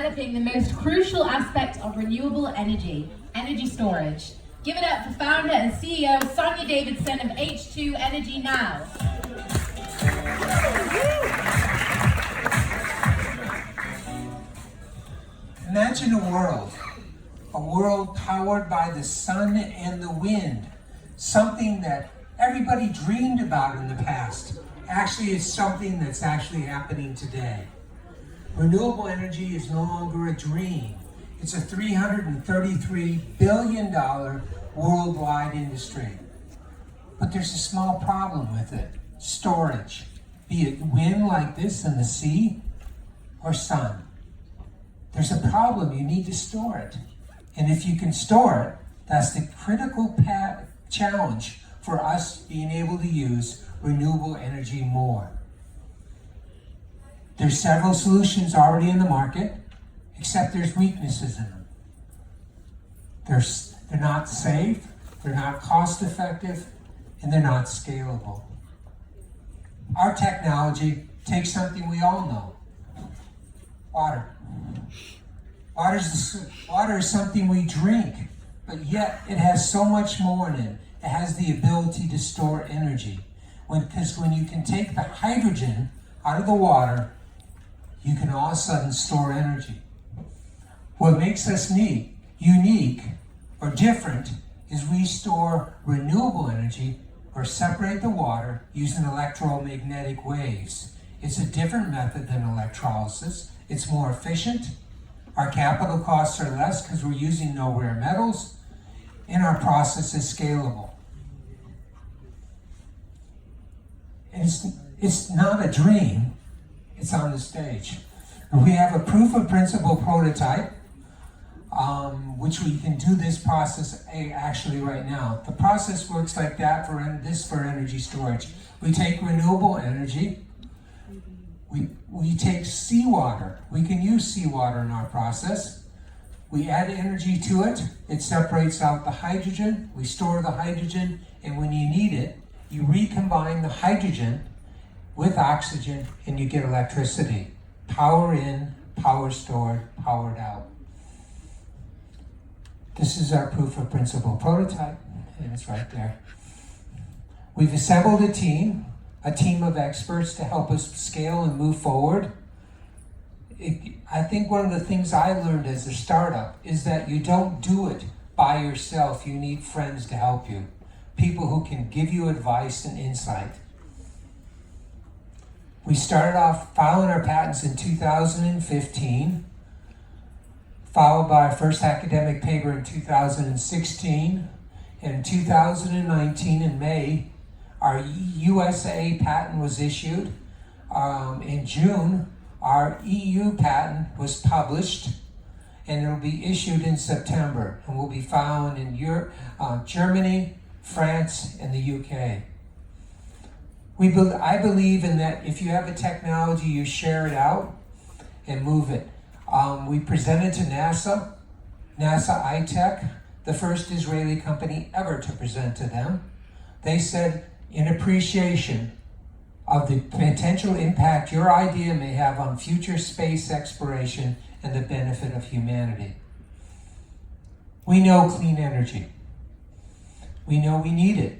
developing the most crucial aspect of renewable energy, energy storage. Give it up for founder and CEO Sonia Davidson of H2 Energy Now. Imagine a world powered by the sun and the wind, something that everybody dreamed about in the past. Actually, it's something that's actually happening today. Renewable energy is no longer a dream. It's a $333 billion worldwide industry. But there's a small problem with it: storage. Be it wind like this in the sea or sun. There's a problem, you need to store it. And if you can store it, that's the critical challenge for us being able to use renewable energy more. There's several solutions already in the market, except there's weaknesses in them. They're not safe, they're not cost effective, and they're not scalable. Our technology takes something we all know: water. Water is something we drink, but yet it has so much more in it. It has the ability to store energy. Because when you can take the hydrogen out of the water, you can all of a sudden store energy. What makes us unique or different is we store renewable energy or separate the water using electromagnetic waves. It's a different method than electrolysis. It's more efficient. Our capital costs are less because we're using no rare metals, and our process is scalable. It's not a dream, it's on the stage. We have a proof of principle prototype, which we can do this process actually right now. The process works like that for energy storage. We take renewable energy, we take seawater. We can use seawater in our process. We add energy to it. It separates out the hydrogen. We store the hydrogen, and when you need it, you recombine the hydrogen with oxygen, and you get electricity. Power in, power stored, powered out. This is our proof of principle prototype, and it's right there. We've assembled a team of experts to help us scale and move forward. I think one of the things I learned as a startup is that you don't do it by yourself. You need friends to help you. People who can give you advice and insight. We started off filing our patents in 2015, followed by our first academic paper in 2016. In 2019, in May, our USA patent was issued. In June, our EU patent was published, and it'll be issued in September, and will be filed in Europe, Germany, France, and the UK. I believe in that if you have a technology, you share it out and move it. We presented to NASA iTech, the first Israeli company ever to present to them. They said, in appreciation of the potential impact your idea may have on future space exploration and the benefit of humanity. We know clean energy. We know we need it.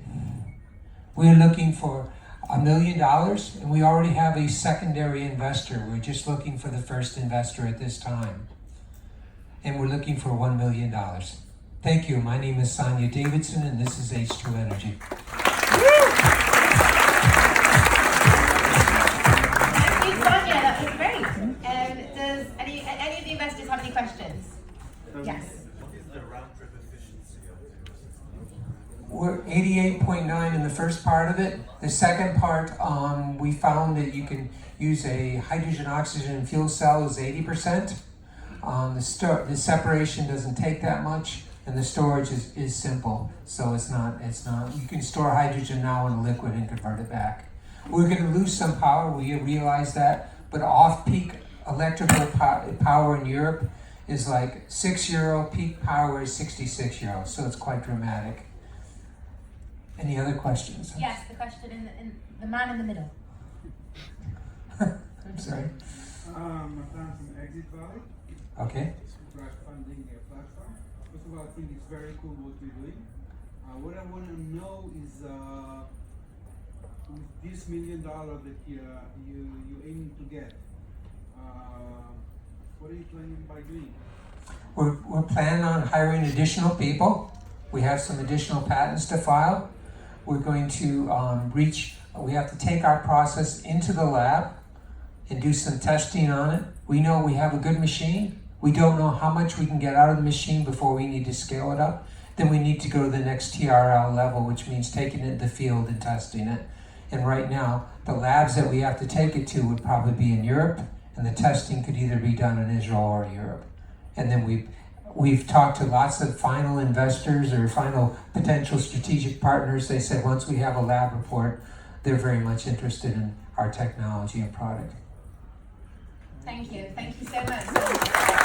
We're looking for $1 million, and we already have a secondary investor. We're just looking for the first investor at this time. And we're looking for $1 million. Thank you. My name is Sonia Davidson, and this is H2 Energy. Thank you, Sonia. That was great. Does any of the investors have any questions? Yes. What is the round trip efficiency of the We're 88.9 in the first part of it. The second part, we found that you can use a hydrogen oxygen fuel cell is 80%. The separation doesn't take that much, and the storage is simple. So it's not, you can store hydrogen now in a liquid and convert it back. We're going to lose some power, we realize that, but off-peak electrical power in Europe is like €6, peak power is €66, so it's quite dramatic. Any other questions? Yes, the question in the man in the middle. I'm sorry. My friend from Exit Valley. Okay? Crowdfunding platform. First of all, I think it's very cool what you're doing. What I want to know is with this $1 million that you aiming to get, what are you planning by doing? We're planning on hiring additional people. We have some additional patents to file. We're going to we have to take our process into the lab and do some testing on it. We know we have a good machine. We don't know how much we can get out of the machine before we need to scale it up. Then we need to go to the next TRL level, which means taking it in the field and testing it. And right now, the labs that we have to take it to would probably be in Europe, and the testing could either be done in Israel or Europe. And then we've talked to lots of final investors or final potential strategic partners. They said once we have a lab report, they're very much interested in our technology and product. Thank you so much.